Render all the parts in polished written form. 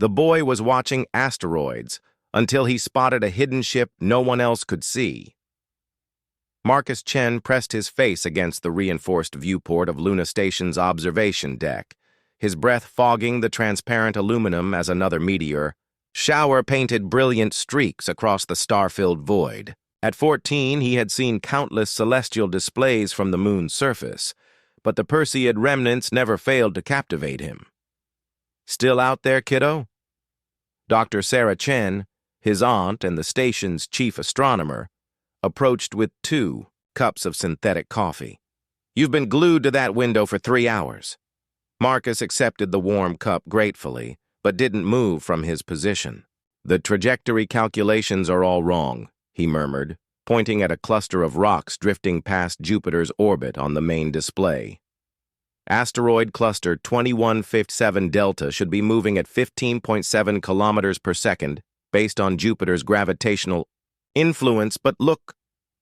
The boy was watching Asteroids until he spotted a hidden ship no one else could see. Marcus Chen pressed his face against the reinforced viewport of Luna Station's observation deck, his breath fogging the transparent aluminum as another meteor shower painted brilliant streaks across the star-filled void. At 14, he had seen countless celestial displays from the moon's surface, but the Perseid remnants never failed to captivate him. Still out there, kiddo? Dr. Sarah Chen, his aunt and the station's chief astronomer, approached with 2 cups of synthetic coffee. You've been glued to that window for 3 hours. Marcus accepted the warm cup gratefully, but didn't move from his position. The trajectory calculations are all wrong, he murmured, pointing at a cluster of rocks drifting past Jupiter's orbit on the main display. Asteroid cluster 2157 Delta should be moving at 15.7 kilometers per second based on Jupiter's gravitational influence, but look,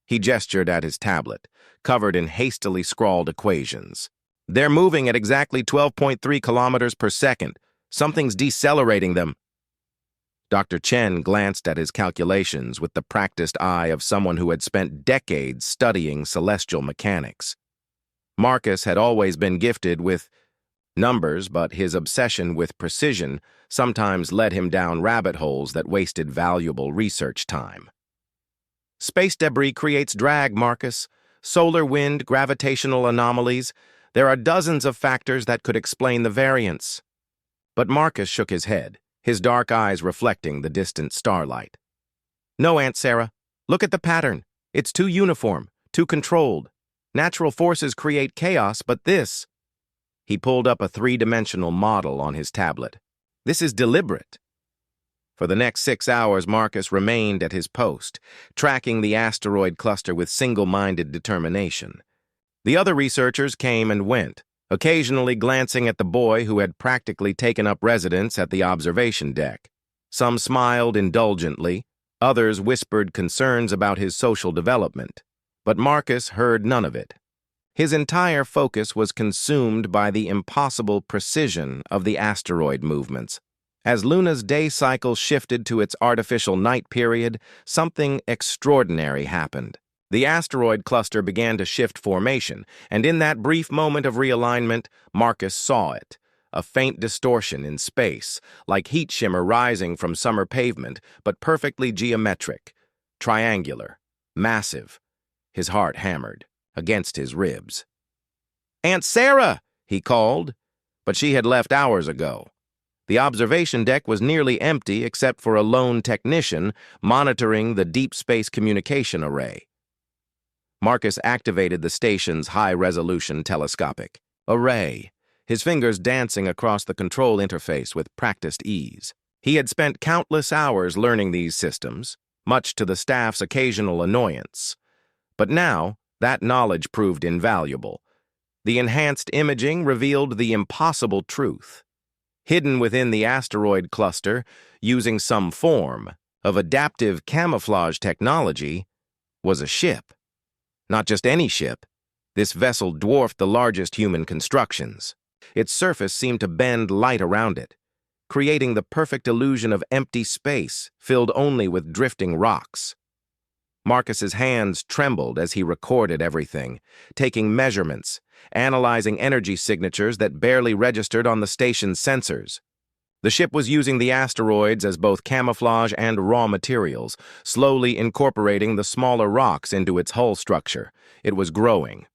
he gestured at his tablet, covered in hastily scrawled equations. They're moving at exactly 12.3 kilometers per second. Something's decelerating them. Dr. Chen glanced at his calculations with the practiced eye of someone who had spent decades studying celestial mechanics. Marcus had always been gifted with numbers, but his obsession with precision sometimes led him down rabbit holes that wasted valuable research time. Space debris creates drag, Marcus. Solar wind, gravitational anomalies. There are dozens of factors that could explain the variance. But Marcus shook his head, his dark eyes reflecting the distant starlight. No, Aunt Sarah. Look at the pattern. It's too uniform, too controlled. Natural forces create chaos, but this... He pulled up a 3-dimensional model on his tablet. This is deliberate. For the next 6 hours, Marcus remained at his post, tracking the asteroid cluster with single-minded determination. The other researchers came and went, occasionally glancing at the boy who had practically taken up residence at the observation deck. Some smiled indulgently, others whispered concerns about his social development, but Marcus heard none of it. His entire focus was consumed by the impossible precision of the asteroid movements. As Luna's day cycle shifted to its artificial night period, something extraordinary happened. The asteroid cluster began to shift formation, and in that brief moment of realignment, Marcus saw it, a faint distortion in space, like heat shimmer rising from summer pavement, but perfectly geometric, triangular, massive. His heart hammered against his ribs. "Aunt Sarah!" he called, but she had left hours ago. The observation deck was nearly empty except for a lone technician monitoring the deep space communication array. Marcus activated the station's high-resolution telescopic array, his fingers dancing across the control interface with practiced ease. He had spent countless hours learning these systems, much to the staff's occasional annoyance. But now, that knowledge proved invaluable. The enhanced imaging revealed the impossible truth. Hidden within the asteroid cluster, using some form of adaptive camouflage technology, was a ship. Not just any ship. This vessel dwarfed the largest human constructions. Its surface seemed to bend light around it, creating the perfect illusion of empty space filled only with drifting rocks. Marcus's hands trembled as he recorded everything, taking measurements, analyzing energy signatures that barely registered on the station's sensors. The ship was using the asteroids as both camouflage and raw materials, slowly incorporating the smaller rocks into its hull structure. It was growing.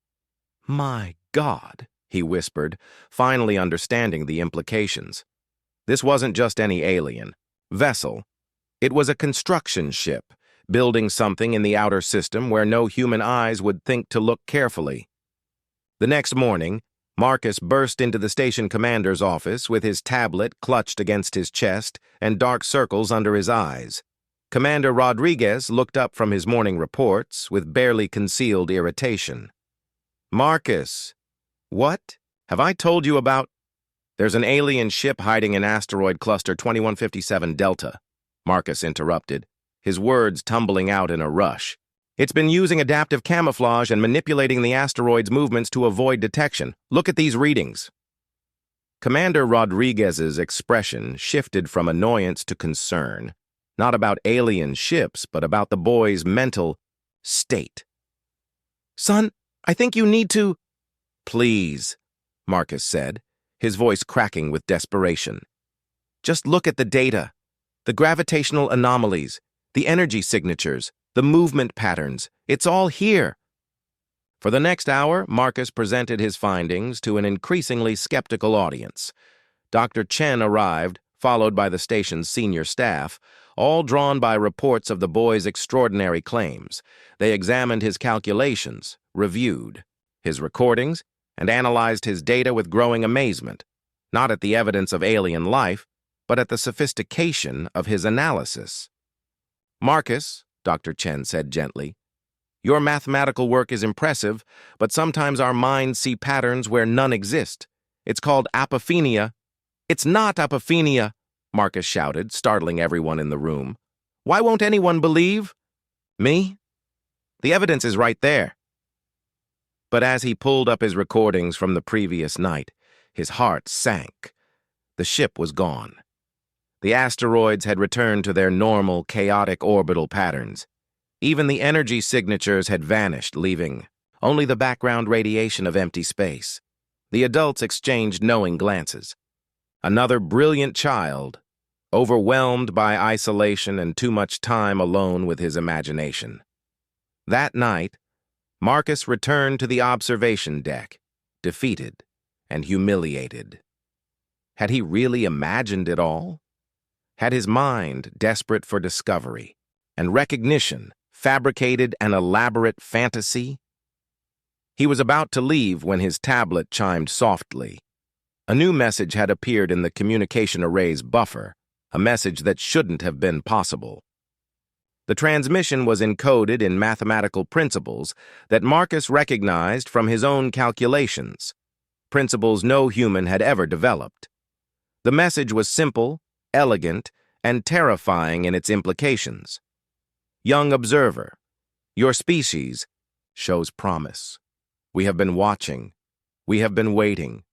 "My God," he whispered, finally understanding the implications. This wasn't just any alien vessel. It was a construction ship, building something in the outer system where no human eyes would think to look carefully. The next morning, Marcus burst into the station commander's office with his tablet clutched against his chest and dark circles under his eyes. Commander Rodriguez looked up from his morning reports with barely concealed irritation. "Marcus, what? Have I told you about—" "There's an alien ship hiding in asteroid cluster 2157 Delta," Marcus interrupted, his words tumbling out in a rush. "It's been using adaptive camouflage and manipulating the asteroid's movements to avoid detection. Look at these readings." Commander Rodriguez's expression shifted from annoyance to concern, not about alien ships, but about the boy's mental state. "Son, I think you need to—" "Please," Marcus said, his voice cracking with desperation. "Just look at the data, the gravitational anomalies, the energy signatures, the movement patterns. It's all here." For the next hour, Marcus presented his findings to an increasingly skeptical audience. Dr. Chen arrived, followed by the station's senior staff, all drawn by reports of the boy's extraordinary claims. They examined his calculations, reviewed his recordings, and analyzed his data with growing amazement, not at the evidence of alien life, but at the sophistication of his analysis. "Marcus," Dr. Chen said gently, "your mathematical work is impressive, but sometimes our minds see patterns where none exist. It's called apophenia." "It's not apophenia," Marcus shouted, startling everyone in the room. "Why won't anyone believe?" "Me? The evidence is right there." But as he pulled up his recordings from the previous night, his heart sank. The ship was gone. The asteroids had returned to their normal, chaotic orbital patterns. Even the energy signatures had vanished, leaving only the background radiation of empty space. The adults exchanged knowing glances. Another brilliant child, overwhelmed by isolation and too much time alone with his imagination. That night, Marcus returned to the observation deck, defeated and humiliated. Had he really imagined it all? Had his mind, desperate for discovery and recognition, fabricated an elaborate fantasy? He was about to leave when his tablet chimed softly. A new message had appeared in the communication array's buffer, a message that shouldn't have been possible. The transmission was encoded in mathematical principles that Marcus recognized from his own calculations, principles no human had ever developed. The message was simple, elegant, and terrifying in its implications. "Young observer, your species shows promise. We have been watching. We have been waiting.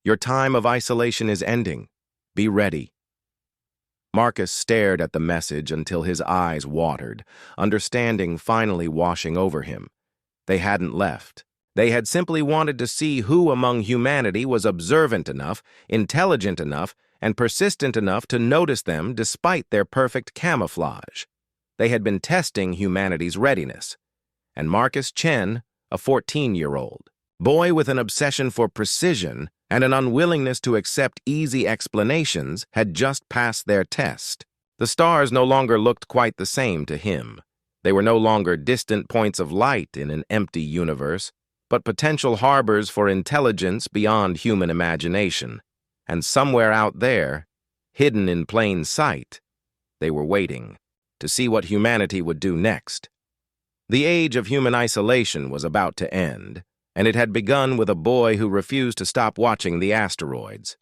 Your time of isolation is ending. Be ready." Marcus stared at the message until his eyes watered, understanding finally washing over him. They hadn't left. They had simply wanted to see who among humanity was observant enough, intelligent enough, and persistent enough to notice them despite their perfect camouflage. They had been testing humanity's readiness. And Marcus Chen, a 14-year-old boy with an obsession for precision and an unwillingness to accept easy explanations, had just passed their test. The stars no longer looked quite the same to him. They were no longer distant points of light in an empty universe, but potential harbors for intelligence beyond human imagination. And somewhere out there, hidden in plain sight, they were waiting to see what humanity would do next. The age of human isolation was about to end, and it had begun with a boy who refused to stop watching the asteroids.